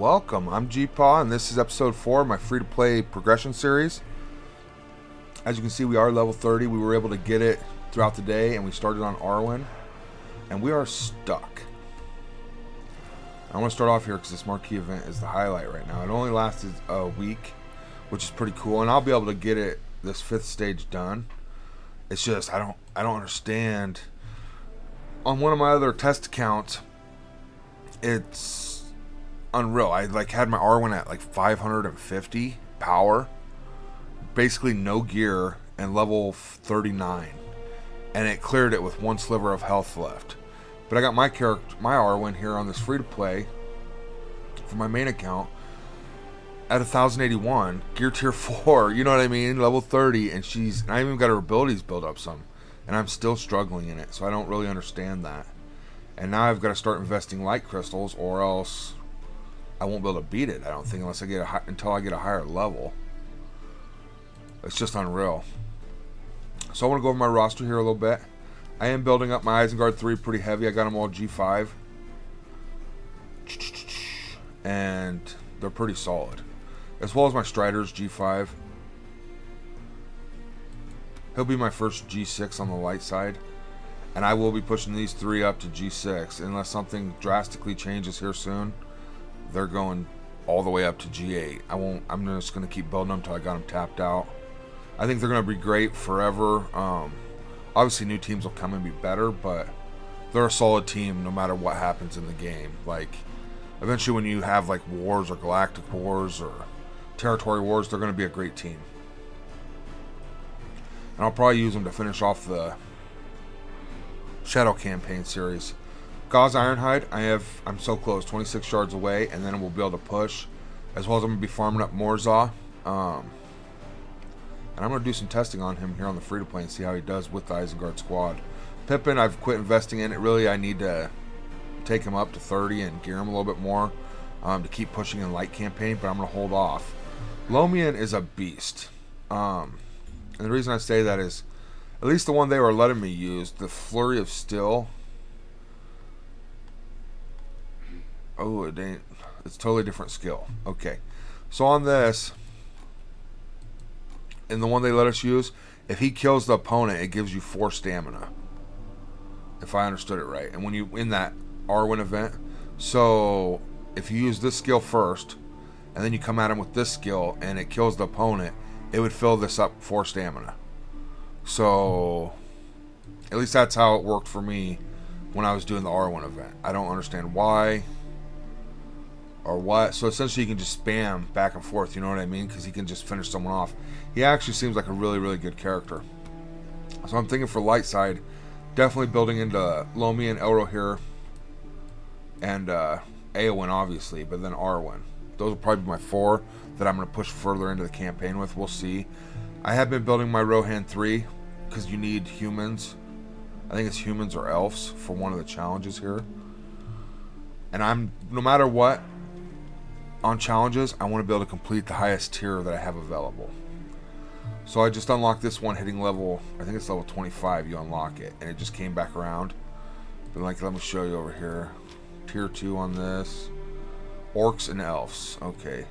Welcome, I'm G-Paw, and this is episode 4 of my free-to-play progression series. As you can see, we are level 30. We were able to get it throughout the day, and we started on Arwen, and we are stuck. I want to start off here because this marquee event is the highlight right now. It only lasted a week, which is pretty cool, and I'll be able to get it, this 5th stage, done. It's just, I don't understand. On one of my other test accounts, it's unreal. I had my Arwen at 550 power, basically no gear, and level 39, and it cleared it with one sliver of health left. But I got my Arwen here on this free to play for my main account at 1081, gear tier 4. You know what I mean? Level 30, and I even got her abilities built up some, and I'm still struggling in it. So I don't really understand that. And now I've got to start investing light crystals, or else I won't be able to beat it, I don't think, unless I get until I get a higher level. It's just unreal. So I want to go over my roster here a little bit. I am building up my Isengard 3 pretty heavy. I got them all G5. And they're pretty solid. As well as my Striders G5. He'll be my first G6 on the light side. And I will be pushing these 3 up to G6. Unless something drastically changes here soon, they're going all the way up to G8. I'm just going to keep building them until I got them tapped out. I think they're going to be great forever. Obviously new teams will come and be better, but they're a solid team no matter what happens in the game. Eventually when you have wars or galactic wars or territory wars, they're going to be a great team. And I'll probably use them to finish off the Shadow Campaign series. Gauze Ironhide, I'm so close, 26 shards away, and then we'll be able to push, as well as I'm going to be farming up Morza. And I'm going to do some testing on him here on the free-to-play and see how he does with the Isengard squad. Pippin, I've quit investing in it. Really, I need to take him up to 30 and gear him a little bit more to keep pushing in light campaign, but I'm going to hold off. Lomian is a beast. And the reason I say that is, at least the one they were letting me use, the Flurry of Steel. Oh, it ain't. It's a totally different skill. Okay. So on this, in the one they let us use, if he kills the opponent, it gives you 4 stamina. If I understood it right. And when you in that Arwen event, so if you use this skill first, and then you come at him with this skill, and it kills the opponent, it would fill this up 4 stamina. So at least that's how it worked for me when I was doing the R1 event. I don't understand why or what. So essentially you can just spam back and forth, you know what I mean? Because he can just finish someone off. He actually seems like a really, really good character. So I'm thinking for light side, definitely building into Lomi and Elrohir and Eowyn, obviously, but then Arwen. Those will probably be my 4 that I'm going to push further into the campaign with. We'll see. I have been building my Rohan 3 because you need humans. I think it's humans or elves for one of the challenges here. And no matter what, on challenges, I want to be able to complete the highest tier that I have available. So I just unlocked this one hitting level, I think it's level 25, you unlock it. And it just came back around. But let me show you over here. Tier 2 on this. Orcs and elves. Okay.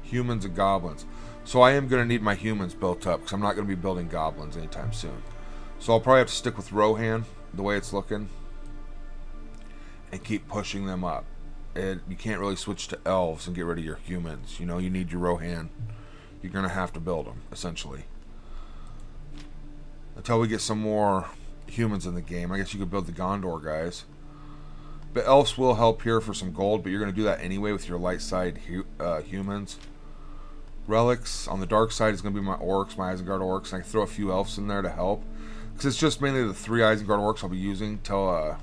Humans and goblins. So I am going to need my humans built up because I'm not going to be building goblins anytime soon. So I'll probably have to stick with Rohan, the way it's looking, and keep pushing them up. You can't really switch to elves and get rid of your humans. You need your Rohan. You're going to have to build them, essentially. Until we get some more humans in the game. I guess you could build the Gondor guys. But elves will help here for some gold, but you're going to do that anyway with your light side humans. Relics on the dark side is going to be my orcs, my Isengard orcs, and I can throw a few elves in there to help. Because it's just mainly the 3 Isengard orcs I'll be using till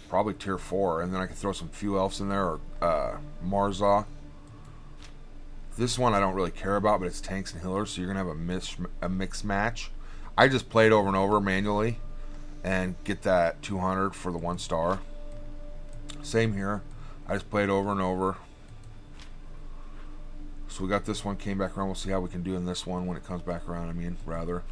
probably tier 4, and then I can throw some few elves in there, or Marza. This one I don't really care about, but it's tanks and healers, so you're going to have a mixed match. I just play it over and over manually and get that 200 for the 1 star. Same here. I just play it over and over. So we got this one, came back around. We'll see how we can do in this one when it comes back around, rather.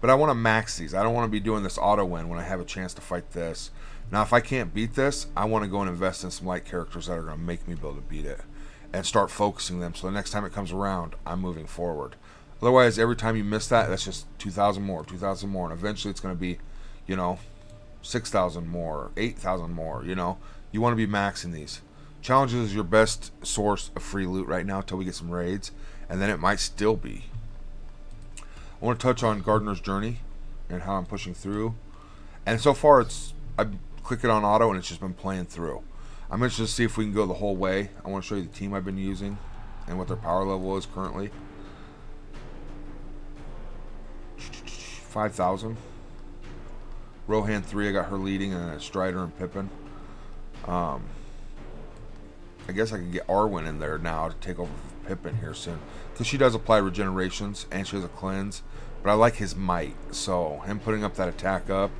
But I want to max these. I don't want to be doing this auto win when I have a chance to fight this. Now, if I can't beat this, I want to go and invest in some light characters that are going to make me be able to beat it. And start focusing them so the next time it comes around, I'm moving forward. Otherwise, every time you miss that, that's just 2,000 more, 2,000 more. And eventually it's going to be, 6,000 more, 8,000 more, You want to be maxing these. Challenges is your best source of free loot right now until we get some raids. And then it might still be. I want to touch on Gardener's Journey and how I'm pushing through. And so far, I click it on auto and it's just been playing through. I'm interested to see if we can go the whole way. I want to show you the team I've been using and what their power level is currently. 5,000. Rohan 3, I got her leading, and then Strider and Pippin. I guess I can get Arwen in there now to take over for Pippin here soon. Because she does apply regenerations, and she has a cleanse. But I like his might, so him putting up that attack up,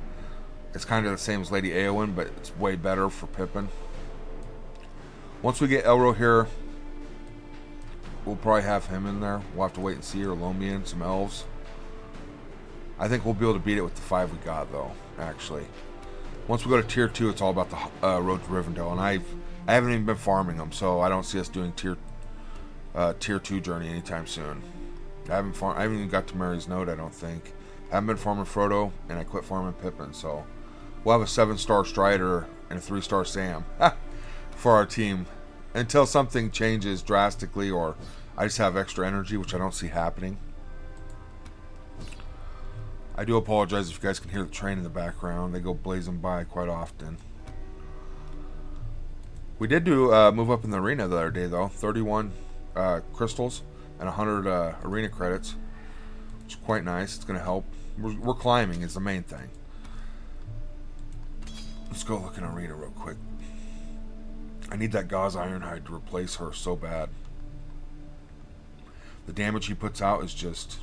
it's kind of the same as Lady Eowyn, but it's way better for Pippin. Once we get Elro here, we'll probably have him in there. We'll have to wait and see, or Lomian, some elves. I think we'll be able to beat it with the 5 we got, though, actually. Once we go to Tier 2, it's all about the Road to Rivendell, and I haven't even been farming them, so I don't see us doing Tier 2 journey anytime soon. I haven't even got to Mary's Note, I don't think. I haven't been farming Frodo, and I quit farming Pippin, so we'll have a 7-star Strider and a 3-star Sam for our team until something changes drastically, or I just have extra energy, which I don't see happening. I do apologize if you guys can hear the train in the background. They go blazing by quite often. We did do move up in the arena the other day, though. 31 crystals and 100 arena credits, which is quite nice. It's going to help. We're climbing is the main thing. Let's go look in arena real quick. I need that Gauze Ironhide to replace her so bad. The damage he puts out is just...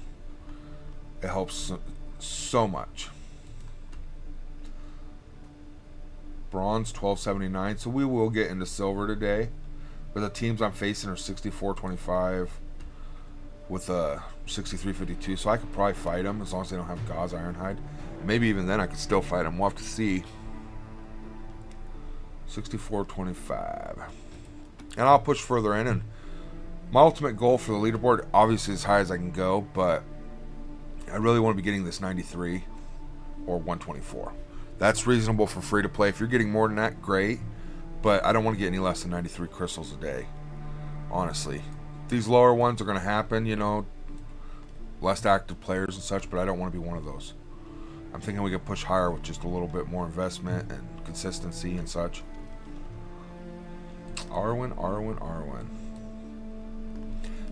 it helps so much. Bronze 1279, so we will get into silver today. But the teams I'm facing are 6425 with a 6352, so I could probably fight them as long as they don't have Gauze Ironhide. Maybe even then I could still fight them. We'll have to see. 6425, and I'll push further in. And my ultimate goal for the leaderboard, obviously, as high as I can go, but I really want to be getting this 93 or 124. That's reasonable for free to play. If you're getting more than that, great. But I don't want to get any less than 93 crystals a day. Honestly. These lower ones are going to happen, less active players and such, but I don't want to be one of those. I'm thinking we could push higher with just a little bit more investment and consistency and such. Arwen.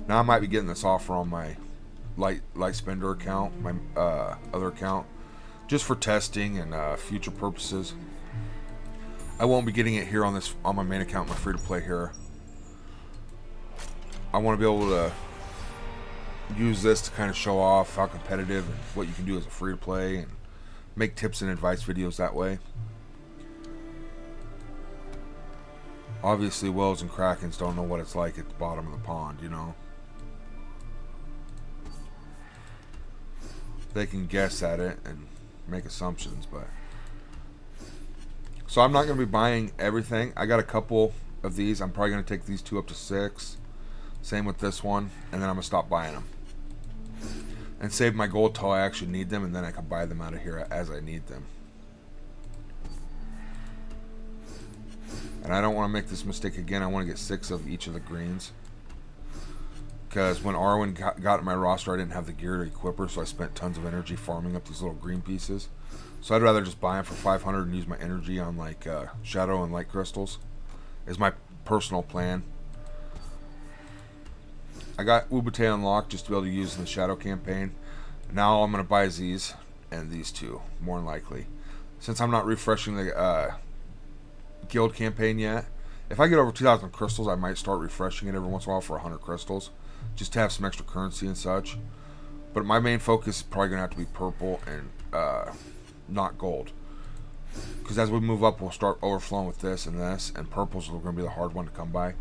Now I might be getting this offer on my light spender account, my other account, just for testing and future purposes. I won't be getting it here on my main account, my free to play here. I want to be able to use this to kind of show off how competitive and what you can do as a free to play, and make tips and advice videos that way. Obviously, whales and krakens don't know what it's like at the bottom of the pond, They can guess at it and make assumptions, but... So I'm not going to be buying everything. I got a couple of these. I'm probably going to take these 2 up to 6. Same with this one. And then I'm going to stop buying them. And save my gold till I actually need them, and then I can buy them out of here as I need them. And I don't want to make this mistake again. I want to get 6 of each of the greens. Because when Arwen got in my roster, I didn't have the gear to equip her, so I spent tons of energy farming up these little green pieces. So I'd rather just buy them for 500 and use my energy on like shadow and light crystals. Is my personal plan. I got Ubate unlocked just to be able to use in the shadow campaign. Now I'm going to buy these and these 2, more than likely. Since I'm not refreshing the guild campaign yet, if I get over 2,000 crystals, I might start refreshing it every once in a while for 100 crystals, just to have some extra currency and such. But my main focus is probably going to have to be purple and not gold. Because as we move up, we'll start overflowing with this, and purples are going to be the hard one to come by.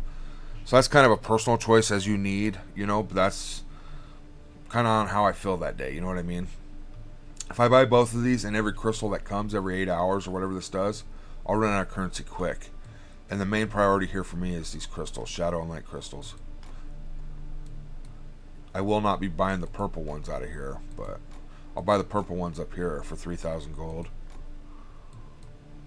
So that's kind of a personal choice as you need, but that's kind of on how I feel that day, you know what I mean? If I buy both of these and every crystal that comes every 8 hours or whatever this does, I'll run out of currency quick. And the main priority here for me is these crystals, shadow and light crystals. I will not be buying the purple ones out of here, but I'll buy the purple ones up here for 3,000 gold.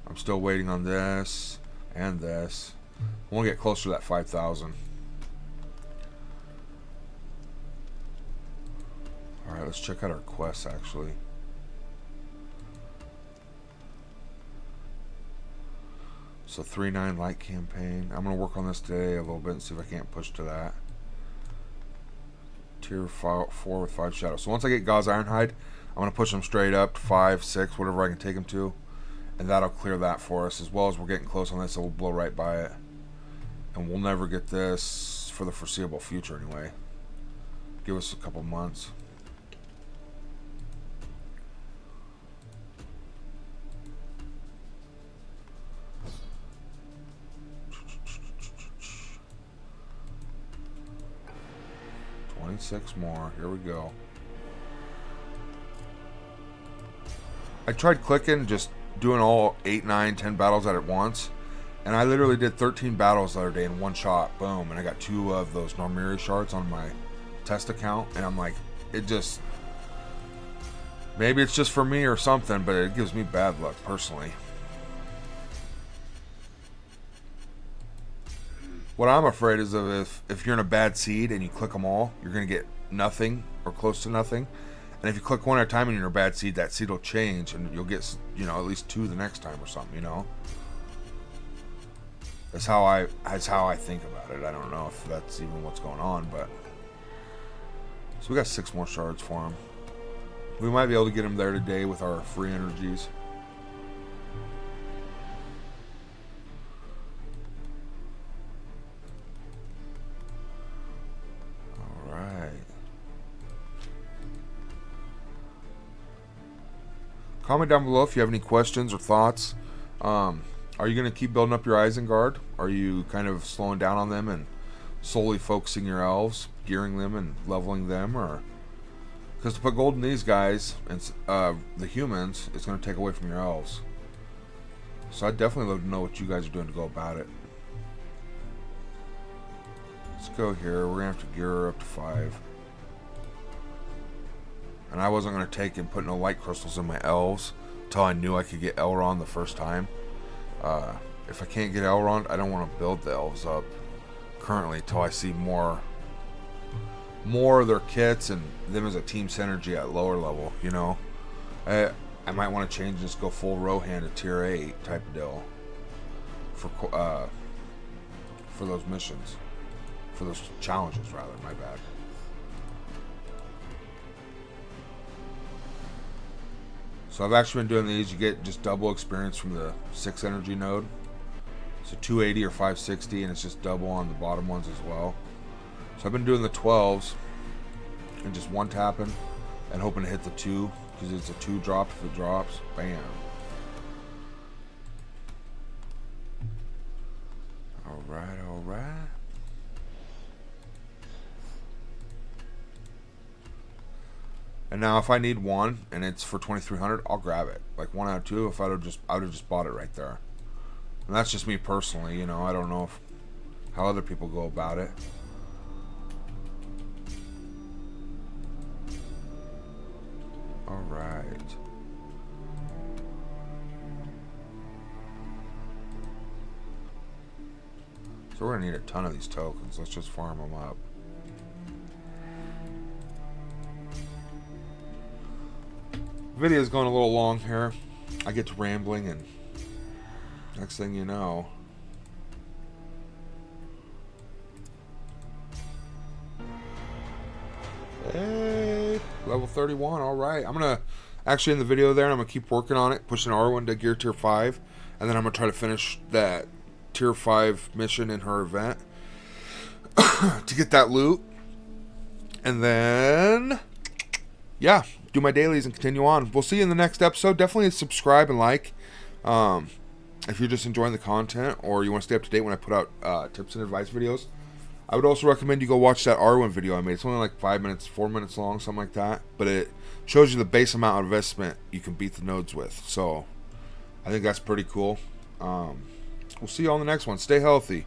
I'm still waiting on this and this. I want to get closer to that 5,000. Alright, let's check out our quests actually. So 3-9 light campaign. I'm going to work on this today a little bit and see if I can't push to that. Tier 4 with 5 shadows. So once I get Gauze Ironhide, I'm going to push them straight up to 5, 6, whatever I can take them to. And that'll clear that for us. As well as we're getting close on this, so we'll blow right by it. And we'll never get this for the foreseeable future anyway. Give us a couple months. Six more. Here we go. I tried clicking, just doing all 8, 9, 10 battles at once, and I literally did 13 battles the other day in one shot. Boom, and I got 2 of those Normiri shards on my test account, and I'm like, it just, maybe it's just for me or something, but it gives me bad luck personally. What I'm afraid is of if you're in a bad seed and you click them all, you're going to get nothing or close to nothing. And if you click one at a time and you're in a bad seed, that seed will change and you'll get, you know, at least 2 the next time or something, you know. That's how I think about it. I don't know if that's even what's going on, but so we got 6 more shards for him. We might be able to get him there today with our free energies. Comment down below if you have any questions or thoughts. Are you going to keep building up your Isengard? Are you kind of slowing down on them and solely focusing your elves, gearing them and leveling them? Or because to put gold in these guys and the humans, it's going to take away from your elves. So I'd definitely love to know what you guys are doing to go about it. Let's go here. We're going to have to gear her up to 5. And I wasn't going to take and put no light crystals in my elves until I knew I could get Elrond the first time. If I can't get Elrond, I don't want to build the elves up currently until I see more of their kits and them as a team synergy at lower level, you know. I might want to change and just go full Rohan to tier 8 type of deal for those missions. For those challenges, rather, my bad. So I've actually been doing these. You get just double experience from the 6 energy node. So 280 or 560, and it's just double on the bottom ones as well. So I've been doing the 12s and just one tapping and hoping to hit the 2 because it's a 2 drop if it drops. Bam. Alright, alright. And now if I need one and it's for 2,300, I'll grab it. Like 1 out of 2. If I would have just bought it right there. And that's just me personally, you know. I don't know how other people go about it. All right. So we're gonna need a ton of these tokens. Let's just farm them up. Video's going a little long here. I get to rambling and next thing you know, hey, level 31. All right, I'm gonna actually end the video there and I'm gonna keep working on it, pushing Arwen to gear tier 5, and then I'm gonna try to finish that tier 5 mission in her event to get that loot, and then yeah, do my dailies and continue on. We'll see you in the next episode. Definitely subscribe and like if you're just enjoying the content or you want to stay up to date when I put out tips and advice videos. I would also recommend you go watch that Arwen video I made. It's only like 5 minutes, 4 minutes long, something like that. But it shows you the base amount of investment you can beat the nodes with. So I think that's pretty cool. We'll see you on the next one. Stay healthy.